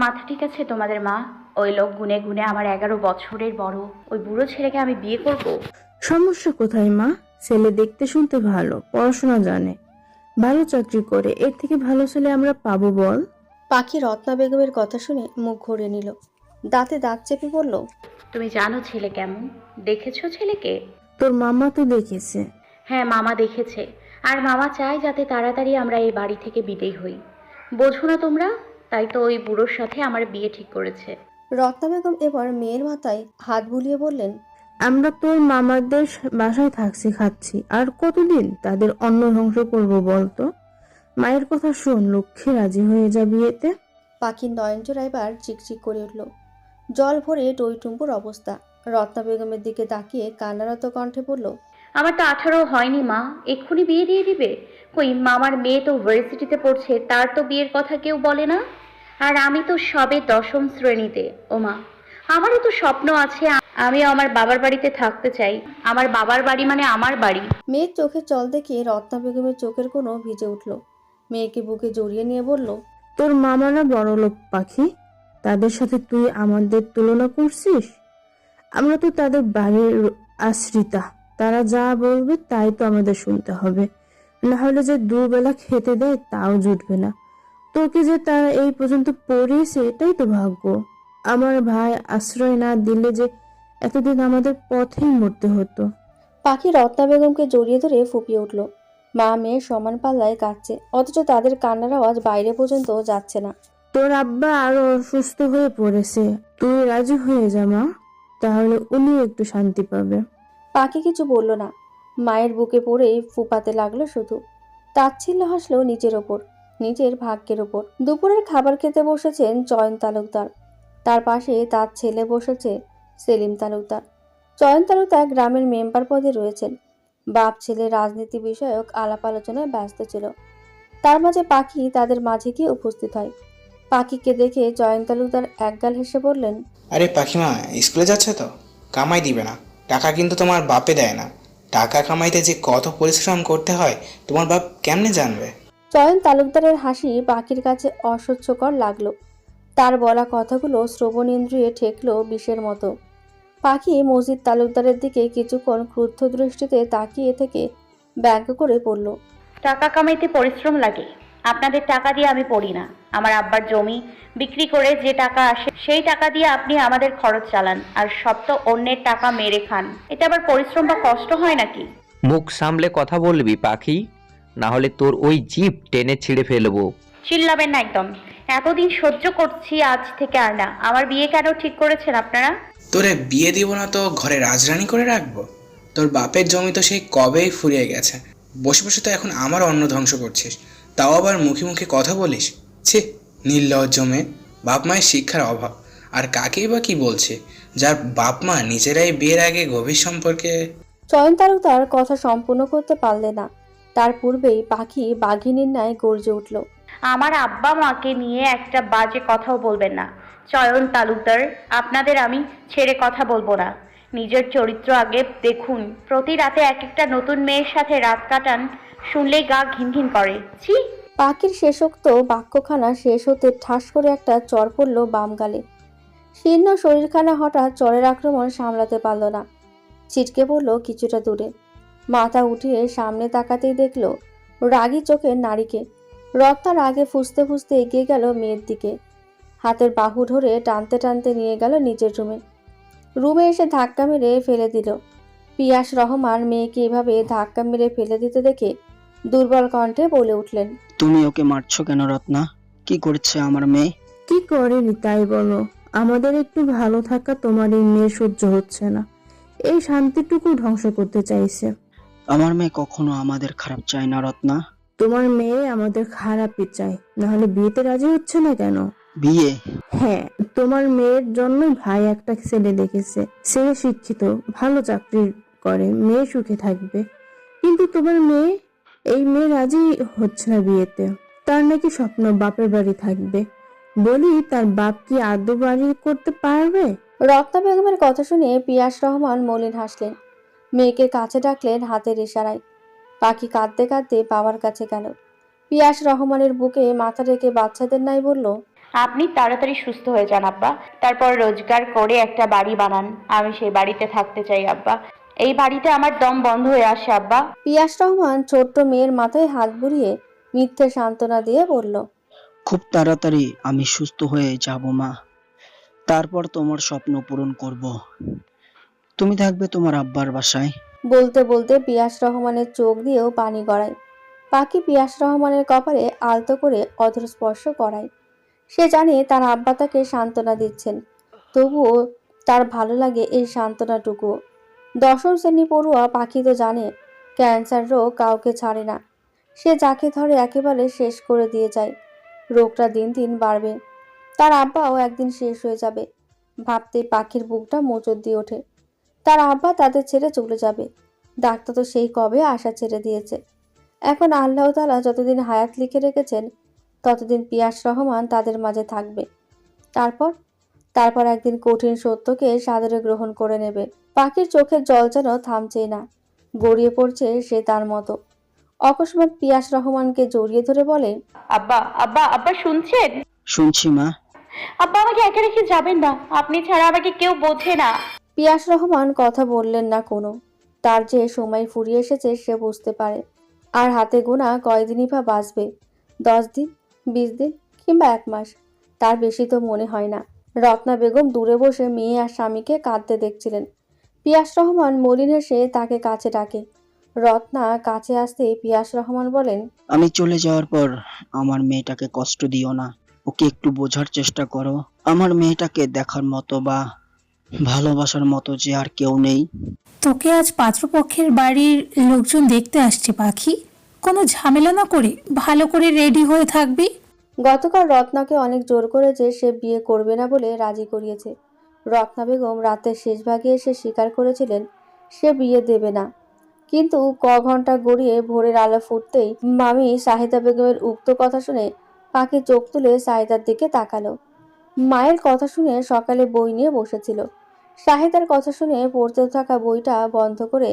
মাথা ঠিক আছে তোমাদের মা? ওই লোক গুনে গুনে আমার 11 বছরের বড় ওই বুড়ো ছেলেকে আমি বিয়ে করব? সমস্যা কোথায় মা? ছেলে দেখতে শুনতে ভালো, পড়াশোনা জানে, ভালো চাকরি করে, এর থেকে ভালো ছেলে আমরা পাবো বল? পাখি রত্না বেগমের কথা শুনে মুখ ঘুরিয়ে নিল, দাঁতে দাঁত চেপে বলল, তুমি জানো ছেলে কেমন? দেখেছো ছেলেকে? তোর মামা তো দেখেছে। হ্যাঁ, মামা দেখেছে। আর মামা চায় যাতে তাড়াতাড়ি আমরা এই বাড়ি থেকে বিদেয় হই। বোঝো না তোমরা? তাই তো ওই বুড়োর সাথে আমার বিয়ে ঠিক করেছে। রত্না বেগম এবার মেয়ের মাথায় হাত বুলিয়ে বললেন, আমরা তোর মামাদের বাসায় থাকছি, খাচ্ছি, আর কতদিন তাদের অন্ন ধ্বংস করবো বলতো? মায়ের কথা শোন, লক্ষ্মী রাজি হয়ে যা বিয়েতে। পাখির নয়নজোড়া এবার চিকচিক করে উঠল, জল ভরে টইটুম্বুর অবস্থা। রত্না বেগমের দিকে তাকিয়ে কান্নারত কণ্ঠে বলল, আমার তো 18 হয়নি মা, এক্ষুনি বিয়ে দিয়ে দিবে? কই, মামার মেয়ে তো ভার্সিটিতে পড়ছে, তার তো বিয়ের কথা কেউ বলে না। আর আমি তো সবে 10ম শ্রেণীতে। ও মা, আমারও তো স্বপ্ন আছে, আমিও আমার বাবার বাড়িতে থাকতে চাই। আমার বাবার বাড়ি মানে আমার বাড়ি। মেয়ের চোখে জল দেখে রত্না বেগমের চোখের কোনো ভিজে উঠল। মেয়েকে বুকে জড়িয়ে নিয়ে বলল, তোর মামারা বড়লোক পাখি, তাদের সাথে তুই আমাদের তুলনা করছিস? আমরা তো তাদের বাড়ির আশ্রিতা, তারা যা বলবে তাই তো আমাদের শুনতে হবে, না হলে যে দুবেলা খেতে দেয় তাও জুটবে না। তোকে যে তারা এই পর্যন্ত পড়িয়েছে এটাই তো ভাগ্য। আমার ভাই আশ্রয় না দিলে যে এতদিন আমাদের পথেই মরতে হতো। পাখি রত্না বেগমকে জড়িয়ে ধরে ফুপিয়ে উঠল। মা মেয়ে সমান পাল্লায় কাঁদছে, অথচ তাদের কান্নার আওয়াজ বাইরে পর্যন্ত যাচ্ছে না। তোর আব্বা আরো অসুস্থ হয়ে পড়েছে, তুই রাজি হয়ে যা মা, তাহলে উনি একটু শান্তি পাবে। পাখি কিছু বলল না, মায়ের বুকে পড়েই ফুপাতে লাগলো শুধু। তাচ্ছিল্য হাসলো নিজের ওপর, নিজের ভাগ্যের ওপর। দুপুরের খাবার খেতে বসেছেন চয়ন তালুকদার, তার পাশে তার ছেলে বসেছে সেলিম তালুকদার। চয়ন তালুকদার গ্রামের মেম্বার পদে রয়েছেন। বাপ ছেলে রাজনীতি বিষয়ক আলাপ আলোচনায় ব্যস্ত ছিল। তার মাঝে পাখি তাদের মাঝে গিয়ে উপস্থিত হয়। পাখিকে দেখে জয়ন্ত তালুকদার একগাল হেসে বললেন, আরে পাখিমা, স্কুলে যাচ্ছে তো? কামাই দিবে না? টাকা কিন্তু তোমার বাপে দেয় না। টাকা কামাইতে যে কত পরিশ্রম করতে হয় তোমার বাপ কেমনে জানবে? চয়ন তালুকদারের হাসি পাখির কাছে অসহ্যকর লাগলো। তার বলা কথাগুলো শ্রবণেন্দ্রিয়ে ঠেকলো বিষের মতো। পাখি মসজিদ তালুকদারের দিকে কিছুক্ষণ ক্রুদ্ধ দৃষ্টিতে তাকিয়ে থেকে ব্যঙ্গ করে বলল, টাকা কামাইতে পরিশ্রম লাগে? আপনাদের টাকা দিয়ে আমি পড়ি না। আমার আব্বার জমি বিক্রি করে যে টাকা আসে সেই টাকা দিয়ে আপনি আমাদের খরচ চালান, আর সব তো অন্যের টাকা মেরে খান। এটা আবার পরিশ্রম বা কষ্ট হয় নাকি? মুখ সামলে কথা বলবি পাখি, না হলে তোর ওই জিভ টেনে ছিঁড়ে ফেলবো। চিল্লাবেন না একদম। এতদিন সহ্য করছি, আজ থেকে আর না। আমার বিয়ে কেন ঠিক করেছেন আপনারা? তোরে বিয়ে দিব না তো ঘরে রাজরানি করে রাখবো? তোর বাপের জমি তো সেই কবেই ফুরিয়ে গেছে। বসে বসে তো এখন আমার অন্ন ধ্বংস করছিস, তাও আবার মুখে মুখে কথা বলিস। ছি, নির্লজ্জ মেয়ে। বাপ মায়ের শিক্ষার অভাব। আর কাকেই বা কি বলছে, যার বাপ মা নিজেরাই বিয়ের আগে গভীর সম্পর্কে। চয়ন তালুকদার কথা সম্পূর্ণ করতে পারলে না, তার পূর্বেই পাখি বাঘিনীর ন্যায় গর্জে উঠল, আমার আব্বা মাকে নিয়ে একটা বাজে কথাও বলবেন না। চয়ন তালুকদার, আপনাদের আমি ছেড়ে কথা বলবো না। নিজের চরিত্র আগে দেখুন। প্রতি রাতে এক একটা নতুন মেয়ের সাথে রাত কাটান, শুনলেই গা ঘিন ঘিন করে। ছি! পাখির শেষোক্ত বাক্যখানা শেষ হতে ঠাস করে একটা চর পড়ল বাম গালে। শীর্ণ শরীরখানা হঠাৎ চরের আক্রমণ সামলাতে পারল না, ছিটকে পড়ল কিছুটা দূরে। মাথা উঠিয়ে সামনে তাকাতেই দেখল রাগী চোখের নারীকে। রত্না রাগে ফুঁসতে ফুঁসতে এগিয়ে গেল মেয়ের দিকে, হাতের বাহু ধরে টানতে টানতে নিয়ে গেল নিজের রুমে। রুমে এসে ধাক্কা মেরে ফেলে দিল। পিয়াস রহমান মেয়েকে এভাবে ধাক্কা মেরে ফেলে দিতে দেখে দুর্বল কণ্ঠে বলে উঠলেন, তুমি ওকে মারছো কেন রত্না? কি করছে আমার মেয়ে? কি করেনি তাই বলো? আমাদের একটু ভালো থাকা তোমার এই মেয়ে সহ্য হচ্ছে না, এই শান্তিটুকু ধ্বংস করতে চাইছে। আমার মেয়ে কখনো আমাদের খারাপ চায় না রত্না। তোমার মেয়ে আমাদের খারাপই চাই, নাহলে বিয়েতে রাজি হচ্ছে না কেন? বিয়ে? হ্যাঁ, তোমার মেয়ের জন্য ভাই একটা ছেলে দেখেছে, সে শিক্ষিত, ভালো চাকরি করে, মেয়ে সুখে থাকবে। কিন্তু তোমার মেয়ে, এই মেয়ে রাজি হচ্ছে না বিয়েতে। তার নাকি স্বপ্ন বাপের বাড়ি থাকবে। বলি, তার বাপ কি আদৌ বাড়ি করতে পারবে? রত্না বেগমের কথা শুনে পিয়াস রহমান মলিন হাসলেন, মেয়েকে কাছে ডাকলেন হাতের ইশারায়। পাখি কাঁদতে কাঁদতে বাবার কাছে গেল। পিয়াস রহমানের বুকে মাথা রেখে বাচ্চাদের নাই বলল, আপনি তাড়াতাড়ি সুস্থ হয়ে যান আব্বা, তারপর রোজগার করে একটা বাড়ি বানান। আমি সেই বাড়িতে থাকতে চাই আব্বা। এই বাড়িতে আমার দম বন্ধ হয়ে আসে আব্বা। পিয়াস রহমান ছোট্ট মেয়ের মাথায় হাত বুলিয়ে মিথ্যে সান্ত্বনা দিয়ে বলল, খুব তাড়াতাড়ি আমি সুস্থ হয়ে যাব মা। তারপর তোমার স্বপ্ন পূরণ করব। তুমি থাকবে তোমার আব্বার বাসায়। বলতে বলতে পিয়াস রহমানের চোখ দিয়েও পানি গড়ায়। পাখি পিয়াস রহমানের কপালে আলতো করে অধর স্পর্শ করায়। সে জানে তার আব্বা তাকে সান্ত্বনা দিচ্ছেন, তবুও তার ভালো লাগে এই সান্ত্বনাটুকু। দশম শ্রেণী পড়ুয়া পাখি তো জানে ক্যান্সার রোগ কাউকে ছাড়ে না। সে যাকে ধরে একেবারে শেষ করে দিয়ে যায়। রোগটা দিন দিন বাড়বে, তার আব্বাও একদিন শেষ হয়ে যাবে। ভাবতে পাখির বুকটা মোচড় দিয়ে ওঠে। তার আব্বা তাদের ছেড়ে চলে যাবে, ডাক্তার তো সেই কবে আশা ছেড়ে দিয়েছে। এখন আল্লাহ তাআলা যতদিন হায়াত লিখে রেখেছেন ততদিন পিয়াস রহমান তাদের মাঝে থাকবে। তারপর তারপর একদিন কঠিন সত্যকে সাদরে গ্রহণ করে নেবে। পাখির চোখের জল যেন থামছেই না, গড়িয়ে পড়ছে সে তার মতো। অকস্মাৎ পিয়াস রহমানকে জড়িয়ে ধরে বলে, আব্বা আব্বা আব্বা শুনছেন? শুনছি মা। আব্বা আমাকে একা রেখে যাবেন না, আপনি ছাড়া আমাকে কেউ বোঝে না। পিয়াস রহমান কথা বললেন না কোনো। তার যে সময় ফুরিয়ে এসেছে সে বুঝতে পারে। আর হাতে গোনা কয়দিনই বা বাঁচবে, 10 দিন, 20 দিন কিংবা 1 মাস, তার বেশি তো মনে হয় না। রত্না বেগম দূরে বসে মেয়ে আর স্বামীকে কাঁদতে দেখছিলেন। পিয়াস রহমান মলিন হেসে তাকে কাছে ডাকে। রত্না কাছে আসতেই পিয়াস রহমান বলেন, আমি চলে যাওয়ার পর আমার মেয়েটাকে কষ্ট দিও না। ওকে একটু বোঝার চেষ্টা করো। আমার মেয়েটাকে দেখার মতো বা ভালোবাসার মতো যে আর কেউ নেই। তোকে আজ পাত্রপক্ষের বাড়ির লোকজন দেখতে আসছে পাখি, কোনো ঝামেলা না করে ভালো করে রেডি হয়ে থাকবি। গতকাল রত্নাকে অনেক জোর করেছে সে বিয়ে করবে না বলে রাজি করিয়েছে। রত্না বেগম রাতের শেষ ভাগে এসে স্বীকার করেছিলেন সে বিয়ে দেবে না। কিন্তু ঘন্টা গড়িয়ে ভোরের আলো ফুটতেই মামি শাহিদা বেগমের উক্ত কথা শুনে পাখি চোখ তুলে শাহিদার দিকে তাকালো। মায়ের কথা শুনে সকালে বই নিয়ে বসেছিল। শাহিদার কথা শুনে পড়তে থাকা বইটা বন্ধ করে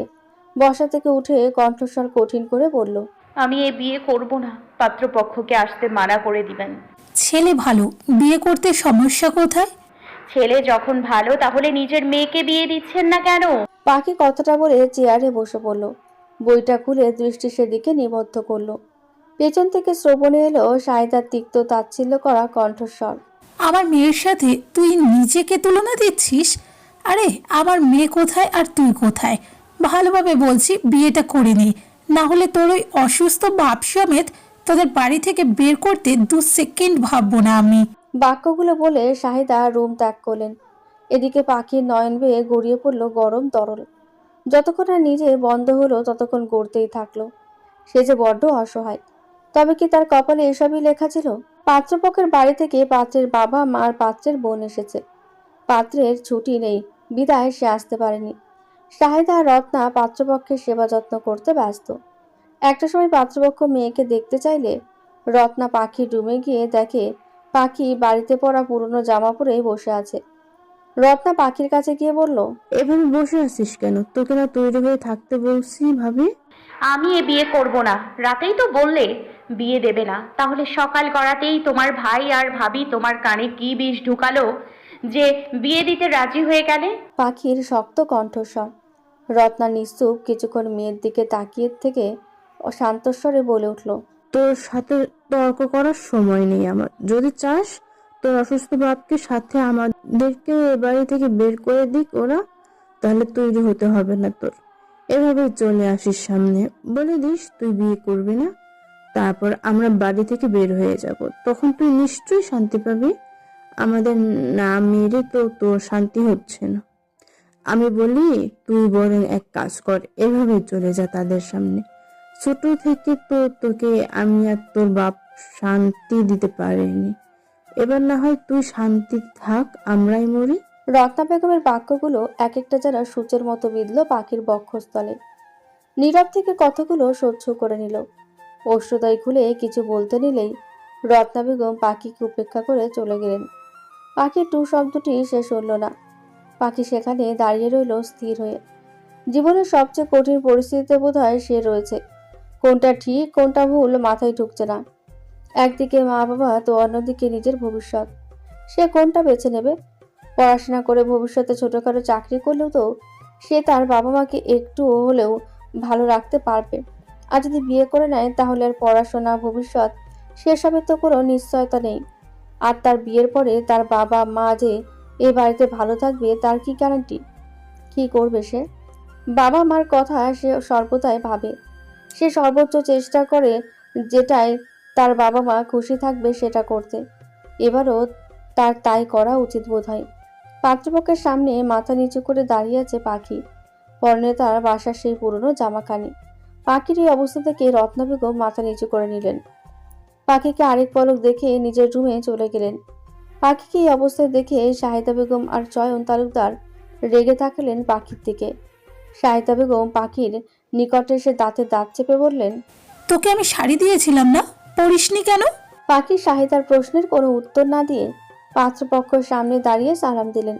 বসা থেকে উঠে কণ্ঠস্বর কঠিন করে বলল, আমি এ বিয়ে করব না, পাত্রপক্ষকে আসতে মানা করে দিবেন। ছেলে ভালো, বিয়ে করতে সমস্যা কোথায়? ছেলে যখন ভালো তাহলে নিজের মেয়েকে বিয়ে দিচ্ছেন না কেন? পাখি কথাটা বলে চেয়ারে বসে পড়ল। বইটা খুলে দৃষ্টি সেদিকে নিবদ্ধ করলো। পেছন থেকে শ্রবণে এলো শাহিদার তিক্ত তাচ্ছিল্য করা কণ্ঠস্বর। আমার মেয়ের সাথে তুই নিজেকে তুলনা দিচ্ছিস? আরে আমার মেয়ে কোথায় আর তুই কোথায়? ভালোভাবে বলছি, বিয়েটা করে নে, না হলে তোর ওই অসুস্থ বাপ সমেত তোদের বাড়ি থেকে বের করতে 2 সেকেন্ড ভাববো না আমি। বাক্যগুলো বলে শাহিদা রুম ত্যাগ করলেন। এদিকে পাখির নয়ন বেয়ে গড়িয়ে পড়ল গরম তরল। যতক্ষণ না নিজে বন্ধ হলো ততক্ষণ গড়তেই থাকলো। সে যে বড্ড অসহায়। তবে কি তার কপালে এসবই লেখা ছিল? পাত্রপক্ষের বাড়ি থেকে পাত্রের বাবা মা আর পাত্রের বোন এসেছে। পাত্রের ছুটি নেই বিদায় সে আসতে পারেনি। শাহিদা আর রত্না পাত্রপক্ষের সেবা যত্ন করতে ব্যস্ত। একটা সময় পাত্রপক্ষ মেয়েকে দেখতে চাইলে রত্না পাখির রুমে গিয়ে দেখে পাখি বাড়িতে পরা পুরনো জামা পরে বসে আছে। রত্না পাখির কাছে গিয়ে বলল, এভাবে বসে আছিস কেন? তোকে না তৈরি হয়ে থাকতে বলছি ভাবি। আমি এ বিয়ে করব না, রাতেই তো বললে বিয়ে দেবে না, তাহলে সকাল গড়াতেই তোমার ভাই আর ভাবি তোমার কানে কি বিষ ঢুকালো যে বিয়ে দিতে রাজি হয়ে গেলে? পাখির শক্ত কণ্ঠস্বর। রত্না নিশ্চুপ কিছুক্ষণ মেয়ের দিকে তাকিয়ে থেকে শান্তস্বরে বলে উঠল, তোর সাথে তর্ক করার সময় নেই আমার। যদি চাস তোর অসুস্থ বাপকে সাথে আমাদেরকে এ বাড়ি থেকে বের করে দিক ওরা, তাহলে তৈরি হতে হবে না তোর। এভাবে চলে আসিস সামনে, বলে দিস তুই বিয়ে করবি না, তারপর আমরা বাড়ি থেকে বের হয়ে যাব। তখন তুই নিশ্চয়ই শান্তি পাবি। আমাদের না মেরে তো তোর শান্তি হচ্ছে না। আমি বলি তুই বরং এক কাজ কর, এভাবে চলে যা তাদের সামনে। ছোট থেকে তো তোকে আমি আর তোর বাপ শান্তি দিতে পারিনি, এবার না হয় তুই শান্তি থাক, আমরাই মরি। রত্না বেগমের বাক্যগুলো এক একটা যেন সূচের মতো বিঁধল পাখির বক্ষস্থলে। নীরব থেকে কথাগুলো সহ্য করে নিল। অষ্টদায়ী খুলে কিছু বলতে নিলেই রত্না বেগম পাখিকে উপেক্ষা করে চলে গেলেন। পাখির টু শব্দটি শেষ হলো না। পাখি সেখানে দাঁড়িয়ে রইল স্থির হয়ে। জীবনের সবচেয়ে কঠিন পরিস্থিতিতে বোধহয় সে রয়েছে। কোনটা ঠিক কোনটা ভুল মাথায় ঢুকছে না। একদিকে মা বাবা তো অন্যদিকে নিজের ভবিষ্যৎ। সে কোনটা বেছে নেবে? পড়াশোনা করে ভবিষ্যতে ছোটখাটো চাকরি করলেও তো সে তার বাবা মাকে একটু হলেও ভালো রাখতে পারবে। আর যদি বিয়ে করে নেয় তাহলে আর পড়াশোনা ভবিষ্যৎ সেসবের তো কোনো নিশ্চয়তা নেই। আর তার বিয়ের পরে তার বাবা মা যে এ বাড়িতে ভালো থাকবে তার কি গ্যারান্টি? কি করবে সে? বাবা মার কথা সে সর্বদাই ভাবে। সে সর্বোচ্চ চেষ্টা করে যেটাই তার বাবা মা খুশি থাকবে সেটা করতে। এবারও তার তাই করা উচিত বোধ হয়। পাত্রপক্ষের সামনে মাথা নিচু করে দাঁড়িয়ে আছে পাখি। পরনে তার বাসার সেই পুরনো জামাখানি। পাখির এই অবস্থা থেকে রত্না বেগম মাথা নিচু করে নিলেন। পাখিকে আরেক পলক দেখে নিজের রুমে চলে গেলেন। পাখিকে এই অবস্থায় দেখে শাহিদা বেগম আর চয়ন তালুকদার রেগে থাকলেন পাখির দিকে। শাহিদা বেগম পাখির নিকটে এসে দাঁতে দাঁত চেপে বললেন, তোকে আমি শাড়ি দিয়েছিলাম না, পরিসনি কেন? পাখি শাহিদার প্রশ্নের কোনো উত্তর না দিয়ে পাত্রপক্ষের সামনে দাঁড়িয়ে সালাম দিলেন।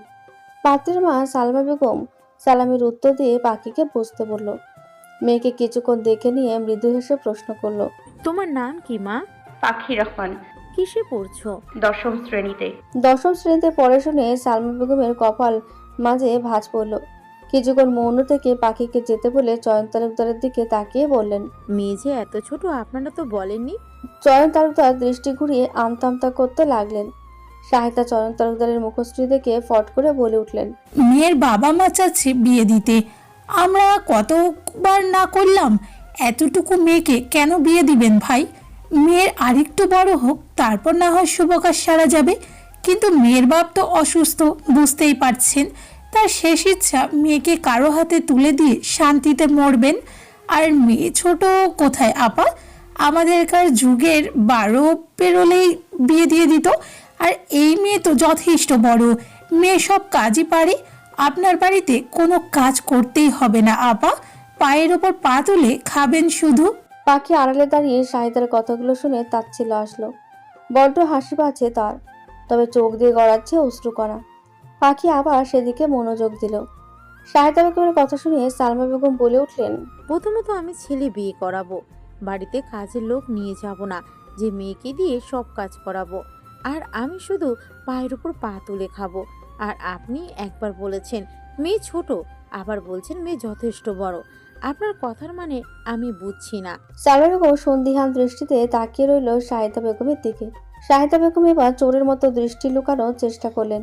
পাত্রের মা সালমা বেগম সালামের উত্তর দিয়ে পাখিকে বসতে বলল। মেয়েকে কিছুক্ষণ দেখে নিয়ে মৃদু হেসে প্রশ্ন করলো, তোমার নাম কি মা? পাখি রহমান, কিসে পড়ছো? 10ম শ্রেণীতে। 10ম শ্রেণীতে পড়ে শুনে সালমা বেগমের কপাল মাঝে ভাঁজ পড়ল। কিছুক্ষণ মৌন থেকে পাখিকে যেতে বলে চয়ন তালুকদারের দিকে তাকিয়ে বললেন। মেয়ে যে এত ছোট আপনারা তো বলেননি। চয়ন তালুকদার দৃষ্টি ঘুরিয়ে আমতা আমতা করতে লাগলেন। শাহিদা চয়ন তালুকদারের মুখশ্রী দেখে ফট করে বলে উঠলেন, মেয়ের বাবা মা চাচ্ছে বিয়ে দিতে, আমরা কতবার না করলাম, এতটুকু মেয়েকে কেন বিয়ে দিবেন ভাই? মেয়ের আরেকটু বড় হোক, তারপর না হয় শুভকাজ সারা যাবে। কিন্তু মেয়ের বাপ তো অসুস্থ, বুঝতেই পারছেন। তার শেষ ইচ্ছা মেয়েকে কারো হাতে তুলে দিয়ে শান্তিতে মরবেন। আর মেয়ে ছোট কোথায় আপা? আমাদেরকার যুগের 12 পেরোলেই বিয়ে দিয়ে দিত। আর এই মেয়ে তো যথেষ্ট বড়, মেয়ে সব কাজই পারে। আপনার বাড়িতে কোনো কাজ করতেই হবে না আপা, পায়ের ওপর পা তুলে খাবেন শুধু। পাখি আড়ালে দাঁড়িয়ে শাহিদার কথাগুলো শুনে তাচ্ছিল্য আসলো। বড্ড হাসি পাচ্ছে তার, তবে চোখ দিয়ে গড়াচ্ছে অশ্রুকণা। পাখি আবার সেদিকে মনোযোগ দিল। শাহিদা বেগমের কথা শুনে সালমা বেগম বলে উঠলেন, প্রথমত আমি ছেলে বিয়ে করাবো, বাড়িতে কাজের লোক নিয়ে যাব না যে মেয়েকে দিয়ে সব কাজ করাবো। আর আমি শুধু পায়ের উপর পা তুলে খাবো। আর আপনি একবার বলেছেন মেয়ে ছোট, আবার বলছেন মেয়ে যথেষ্ট বড়। আপনার কথার মানে আমি বুঝছি না। সালমা বেগম সন্দিহান দৃষ্টিতে তাকিয়ে রইল শাহিদা বেগমের দিকে। শাহিদা বেগম এবার চোরের মতো দৃষ্টি লুকানোর চেষ্টা করলেন।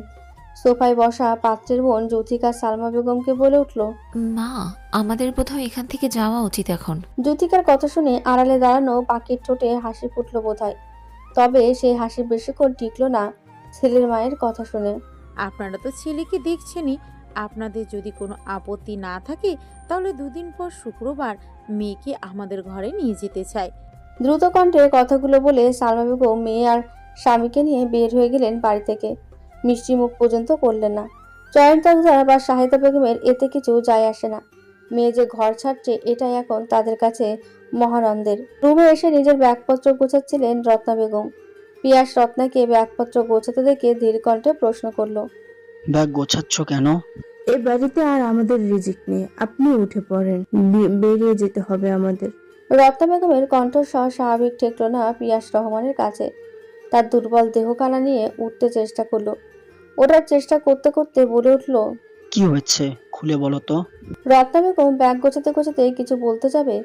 সোফায় বসা পাত্রের বোন জ্যোতিকা সালমা বেগমকে বলে উঠল, মা, আমাদের বোধহয় এখান থেকে যাওয়া উচিত এখন। জ্যোতিকার কথা শুনে আড়ালে দাঁড়ানো পাখির ঠোঁটে হাসি ফুটল বোধহয়। তবে সেই হাসি বেশিক্ষণ টিকল না ছেলের মায়ের কথা শুনে। আপনারা তো ছেলেকে দেখছেনই, আপনাদের যদি কোনো আপত্তি না থাকে তাহলে 2 দিন পর শুক্রবার মেয়েকে আমাদের ঘরে নিয়ে যেতে চাই। দ্রুত কণ্ঠে কথাগুলো বলে সালমা বেগম মেয়ে আর স্বামীকে নিয়ে বের হয়ে গেলেন বাড়ি থেকে। মিষ্টি মুখ পর্যন্ত করলেন না। চয়ন তালুকদার বা শাহিদা বেগমের এতে কিছু যায় আসে না। মেয়ে যে ঘর ছাড়ছে এটাই এখন তাদের কাছে মহানন্দের। রুমে এসে নিজের ব্যাগপত্র গোছাচ্ছিলেন রত্না বেগম। পিয়াস রত্নাকে ব্যাগপত্র গোছাতে দেখে ধীর কণ্ঠে প্রশ্ন করলো, ব্যাগ গোছাচ্ছ কেন? এ বাড়িতে আর আমাদের রিজিক নেই, আপনি উঠে পড়েন, বেরিয়ে যেতে হবে আমাদের। রত্না বেগমের কণ্ঠস্বর স্বাভাবিক ঠেকল না পিয়াস রহমানের কাছে। তার দুর্বল দেহকানা নিয়ে উঠতে চেষ্টা করলো। ওঠার চেষ্টা করতে করতে বলে উঠলো, কি হয়েছে খুলে বলো তো। রত্না বেগম ব্যাগ গোছাতে গোছাতে কিছু বলতে যাবে,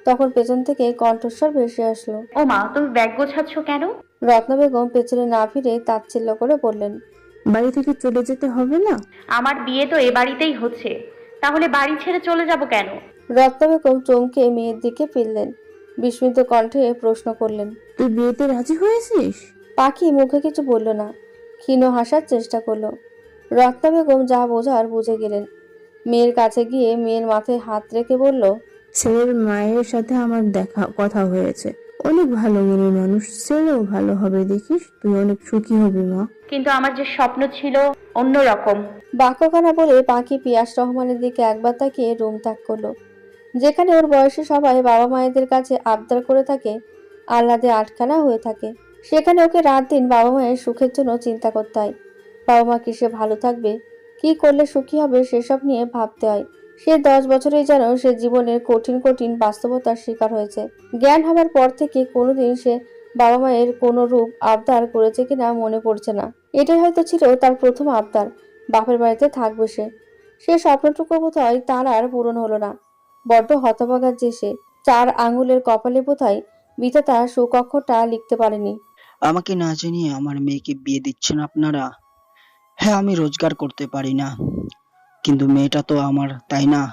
তখন পেছন থেকে কণ্ঠস্বর ভেসে আসলো। ও মা, তুমি ব্যাগ গোছাচ্ছ কেন? রত্না বেগম পেছনে না ফিরে তাচ্ছিল্য করে বললেন, বাড়ি থেকে চলে যেতে হবে না? আমার বিয়ে তো এ বাড়িতেই হচ্ছে, তাহলে বাড়ি ছেড়ে চলে যাব কেন? রত্না বেগম চমকে মেয়ের দিকে ফিরলেন। বিস্মিত কণ্ঠে প্রশ্ন করলেন, তুই বিয়েতে রাজি হয়েছিস? পাখি মুখে কিছু বলল না, ক্ষীণ হাসার চেষ্টা করলো। রত্না বেগম যা বোঝার বুঝে গেলেন। মেয়ের কাছে গিয়ে মেয়ের মাথায় হাত রেখে বলল, ছেলের মায়ের সাথে আমার কথা হয়েছে, অনেক ভালো মনের মানুষ, ছেলেও ভালো হবে, দেখিস তুই অনেক সুখী হবি মা। কিন্তু আমার যে স্বপ্ন ছিল অন্যরকম। বাক্যখানা বলে পাখি পিয়াস রহমানের দিকে একবার তাকিয়ে রুম ত্যাগ করলো। যেখানে ওর বয়সী সবাই বাবা মায়েদের কাছে আবদার করে থাকে, আহ্লাদে আটখানা হয়ে থাকে, সেখানে ওকে রাত দিন বাবা মায়ের সুখের জন্য চিন্তা করতে হয়। বাবা মা কিসে ভালো থাকবে, কি করলে সুখী হবে সেসব নিয়ে ভাবতে হয়। সে 10 বছরেই যেন সে জীবনের কঠিন কঠিন বাস্তবতার শিকার হয়েছে। জ্ঞান হবার পর থেকে কোনোদিন সে বাবা মায়ের কোনো রূপ আবদার করেছে কিনা মনে পড়ছে না। এটাই হয়তো ছিল তার প্রথম আবদার, বাপের বাড়িতে থাকবে সে। সে স্বপ্নটুকু বোধহয় তার আর পূরণ হলো না। বড্ড হতভাগা যে সে। 4 আঙুলের কপালে বোধহয় বিধাতা সুকক্ষটা লিখতে পারেনি। আমাকে না জানিয়ে আমার মেয়েকে বিয়ে দিচ্ছেন আপনারা? হ্যাঁ, আমি রোজগার করতে পারি না, কিন্তু মেয়েটা তো আমার, তাই না?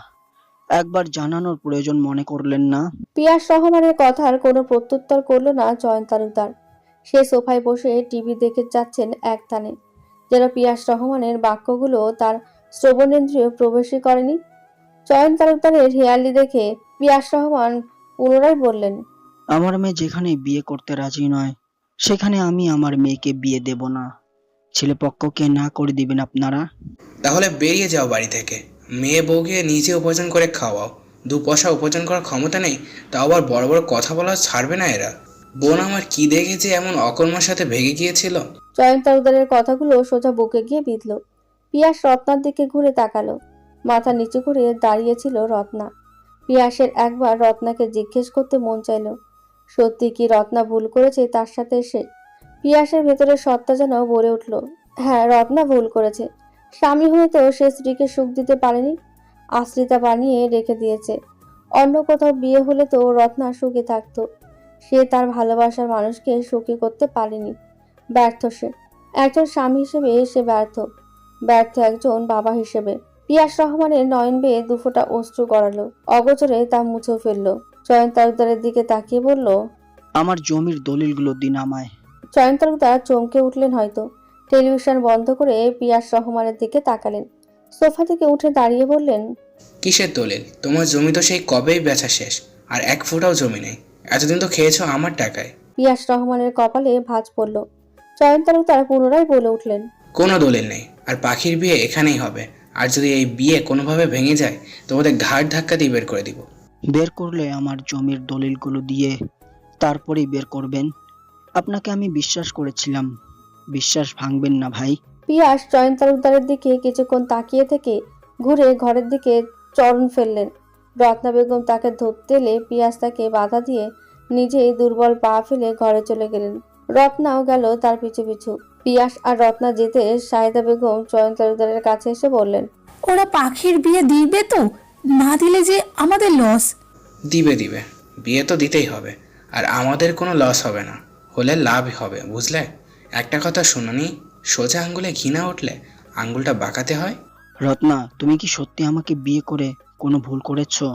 একবার জানানোর প্রয়োজন মনে করলেন না? পিয়াস রহমানের কথার কোনো প্রত্যুত্তর করলো না চয়ন তালুকদার। সে সোফায় বসে টিভি দেখে যাচ্ছেন একটানে, যেন পিয়াস রহমানের বাক্যগুলো তার শ্রবণেন্দ্রিয় প্রবেশই করেনি। চয়ন তালুকদারের হেয়ালি দেখে পিয়াস রহমান পুনরায় বললেন, আমার মেয়ে যেখানে বিয়ে করতে রাজি নয়, সেখানে আমি আমার মেয়েকে বিয়ে দেব না। ছেলেপক্ষকে না করে দিবেন আপনারা? তাহলে বেরিয়ে যাও বাড়ি থেকে। মেয়ে বউকে নিজে উপার্জন করে খাওয়াও। 2 পয়সা উপার্জন করার ক্ষমতা নেই, তাও আবার বড় বড় কথা বলা ছাড়বে না এরা। বোন আমার কি দেখে যে এমন অকর্মার সাথে ভেগে গিয়েছিল। চয়ন তালুকদারের কথাগুলো সোজা বুকে গিয়ে বিঁধল। পিয়াস রত্নার দিকে ঘুরে তাকালো। মাথা নিচু করে দাঁড়িয়েছিল রত্না। পিয়াসের একবার রত্নাকে জিজ্ঞেস করতে মন চাইল, সত্যি কি রত্না ভুল করেছে তার সাথে এসে? পিয়াসের ভেতরে সত্তা যেন বলে উঠল, হ্যাঁ, রত্না ভুল করেছে। স্বামী হয়ে তো সে স্ত্রীকে সুখ দিতে পারেনি, আশ্রিতা বানিয়ে রেখে দিয়েছে। অন্য কোথাও বিয়ে হলে তো রত্না সুখী থাকতো। সে তার ভালোবাসার মানুষকে সুখী করতে পারেনি। ব্যর্থ সে। একজন স্বামী হিসেবে সে ব্যর্থ। ব্যর্থ একজন বাবা হিসেবে। পিয়াস রহমানের নয়ন বেয়ে 2 ফোঁটা অশ্রু গড়ালো। অগোচরে তা মুছে ফেললো। চয়ন তালুকদারের দিকে তাকিয়ে বলল, আমার জমির দলিলগুলো দিন আমায়। চয়ন তালুকদার চমকে উঠলেন হয়তো। টেলিভিশন বন্ধ করে পিয়াস রহমানের দিকে তাকালেন। সোফা থেকে উঠে দাঁড়িয়ে বললেন, কিসের দলিল? তোমার জমি তো সেই কবেই বেচা শেষ, আর 1 ফুটাও জমি নেই। এতদিন তো খেয়েছো আমার টাকায়। পিয়াস রহমানের কপালে ভাঁজ পড়ল। চয়ন তালুকদার পুনরায় বলে উঠলেন, কোনো দলিল নেই, আর পাখির বিয়ে এখানেই হবে। আর যদি এই বিয়ে কোনোভাবে ভেঙে যায়, তোমাদের ঘাড় ধাক্কা দিয়ে বের করে দিব। বের করলে আমার জমির দলিলগুলো দিয়ে তারপরেই বের করবেন। আপনাকে আমি বিশ্বাস করেছিলাম, বিশ্বাস ভাঙবেন না ভাই। পিয়াস চয়ন তালুকদারের দিকে কিছুক্ষণ তাকিয়ে থেকে ঘুরে ঘরের দিকে চরণ ফেললেন। রত্না বেগম তাকে ধরতে এলে পিয়াস তাকে বাধা দিয়ে নিজেই দুর্বল পা ফেলে ঘরে চলে গেলেন। রত্নাও গেল তার পিছু পিছু। পিয়াস আর রত্না যেতে শাহিদা বেগম চয়ন তালুকদারের কাছে এসে বললেন, ওরা পাখির বিয়ে দিবে তো? না দিলে যে আমাদের লস। দিবে দিবে, বিয়ে তো দিতেই হবে। আর আমাদের কোনো লস হবে না, হলে লাভ হবে, বুঝলে? একটা কথা শুনুনি, সোজা আঙ্গুলে ঘি না উঠলে আঙ্গুলটা বাঁকাতে হয়। রত্না, তুমি কি সত্যি আমাকে বিয়ে করে কোনো ভুল করেছো?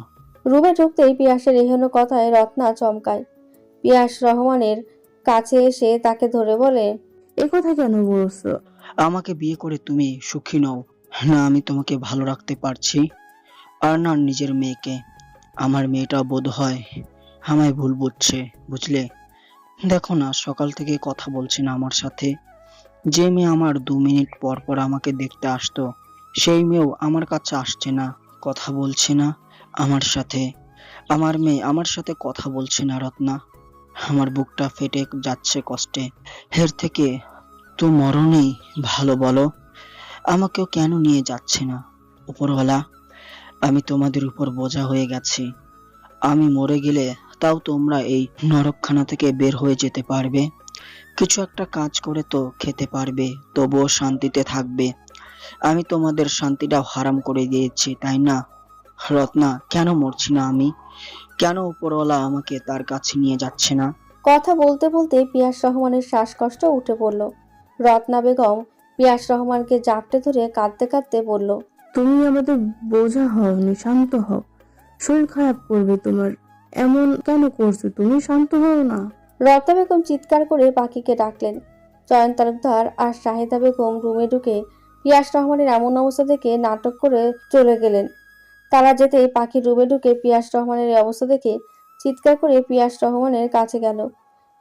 রুমে ঢুকতেই পিয়াসের এহেন কথায় রত্না চমকায়। পিয়াস রহমানের কাছে এসে তাকে ধরে বলে, এ কথা কেন বলছো? আমাকে বিয়ে করে তুমি সুখী নও না? আমি তোমাকে ভালো রাখতে পারছি, আর না নিজের মেয়েকে। আমার মেয়েটা বোধ হয় আমায় ভুল বুঝছে, বুঝলে? দেখো না, সকাল থেকে কথা বলছে না আমার সাথে। যে মেয়ে আমার 2 মিনিট পর পর আমাকে দেখতে আসতো, সেই মেয়েও আমার কাছে আসছে না, কথা বলছে না আমার সাথে। আমার মেয়ে আমার সাথে কথা বলছে না রত্না। আমার বুকটা ফেটে যাচ্ছে কষ্টে। এর থেকে তো মরণই ভালো, বলো? আমাকেও কেন নিয়ে যাচ্ছে না উপরওয়ালা? আমি তোমাদের উপর বোঝা হয়ে গেছি। আমি মরে গেলে তাও তোমরা এই নরকখানা থেকে বের হয়ে যেতে পারবে, কিছু একটা কাজ করে তো খেতে পারবে, তবুও শান্তিতে থাকবে। আমি তোমাদের শান্তিটাও হারাম করে দিয়েছি, তাই না? রত্না, কেন মরছি না আমি? কেন উপরওয়ালা আমাকে তার কাছে নিয়ে যাচ্ছে না? কথা বলতে বলতে পিয়াস রহমানের শ্বাসকষ্ট উঠে পড়ল। রত্না বেগম পিয়াস রহমানকে জাপটে ধরে কাঁদতে কাঁদতে বলল, তুমি আমাদের বোঝা হওনি, শান্ত হও। শরীর খারাপ করবে তোমার। এমন কেন করছো তুমি? শান্ত হও না। রত্না বেগম চিৎকার করে পাখিকে ডাকলেন। চয়ন তালুকদার আর শাহিদা বেগম রুমে ঢুকে পিয়াস রহমানের এমন অবস্থা দেখে নাটক করে চলে গেলেন। তারা যেতেই পাখি রুমে ঢুকে পিয়াস রহমানের এই অবস্থা দেখে চিৎকার করে পিয়াস রহমানের কাছে গেল।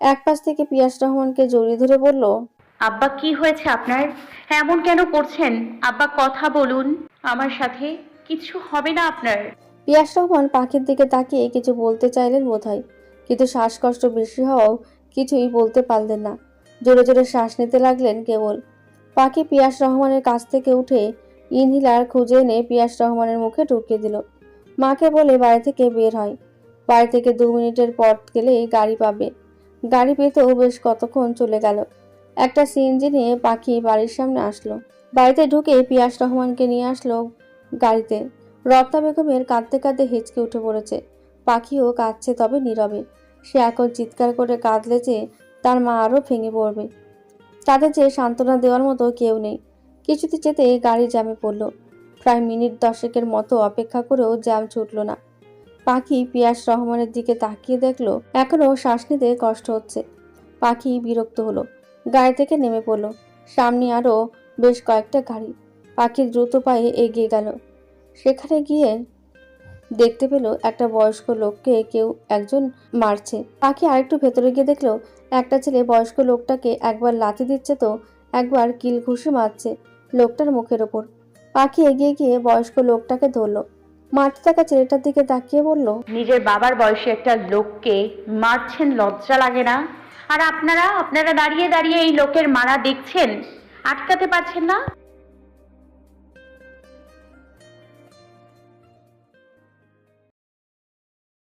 এক পাশ থেকে পিয়াস রহমানকে জড়িয়ে ধরে বলল, আব্বা কি হয়েছে আপনার? এমন কেন করছেন? আব্বা কথা বলুন আমার সাথে, কিছু হবে না আপনার। পিয়াস রহমান পাখির দিকে তাকিয়ে কিছু বলতে চাইলেন বোধহয়, কিন্তু শ্বাসকষ্ট বেশি হওয়াও কিছুই বলতে পারলেন না। জোরে জোরে শ্বাস নিতে লাগলেন কেবল। পাখি পিয়াস রহমানের কাছ থেকে উঠে ইনহেলার খুঁজে এনে পিয়াস রহমানের মুখে ঢুকিয়ে দিল। মাকে বলে বাড়ি থেকে বের হয়। বাড়ি থেকে 2 মিনিটের পর গেলেই গাড়ি পাবে। গাড়ি পেতেও বেশ কতক্ষণ চলে গেল। একটা সিএনজি নিয়ে পাখি বাড়ির সামনে আসলো। বাড়িতে ঢুকে পিয়াস রহমানকে নিয়ে আসলো গাড়িতে। রত্না বেগমের কাঁদতে কাঁদতে হেঁচকে উঠে পড়েছে। পাখিও কাঁদছে, তবে নীরবে। সে এখন চিৎকার করে কাঁদলে যে তার মা আরও ভেঙে পড়বে। তাদের যে সান্ত্বনা দেওয়ার মতো কেউ নেই। কিছুতে যেতে গাড়ি জ্যামে পড়ল। প্রায় মিনিট 10 মতো অপেক্ষা করেও জ্যাম ছুটল না। পাখি পিয়াস রহমানের দিকে তাকিয়ে দেখলো এখনও শ্বাস নিতে কষ্ট হচ্ছে। পাখি বিরক্ত হলো, গাড়ি থেকে নেমে পড়ল। সামনে আরও বেশ কয়েকটা গাড়ি। পাখি দ্রুত পায়ে এগিয়ে গেল। সেখানে গিয়ে দেখতে পেল একটা বয়স্ক লোককে কেউ একজন মারছে। পাখি আরেকটু ভেতরে গিয়ে দেখলো একটা ছেলে বয়স্ক লোকটাকে একবার লাথি দিচ্ছে তো একবার কিল ঘুষি মারছে লোকটার মুখের ওপর। পাখি এগিয়ে গিয়ে বয়স্ক লোকটাকে ধরলো। মারতে থাকা ছেলেটার দিকে তাকিয়ে বলল, নিজের বাবার বয়সী একটা লোককে মারছেন, লজ্জা লাগে না? আর আপনারা দাঁড়িয়ে দাঁড়িয়ে এই লোকের মারা দেখছেন, আটকাতে পারছেন না?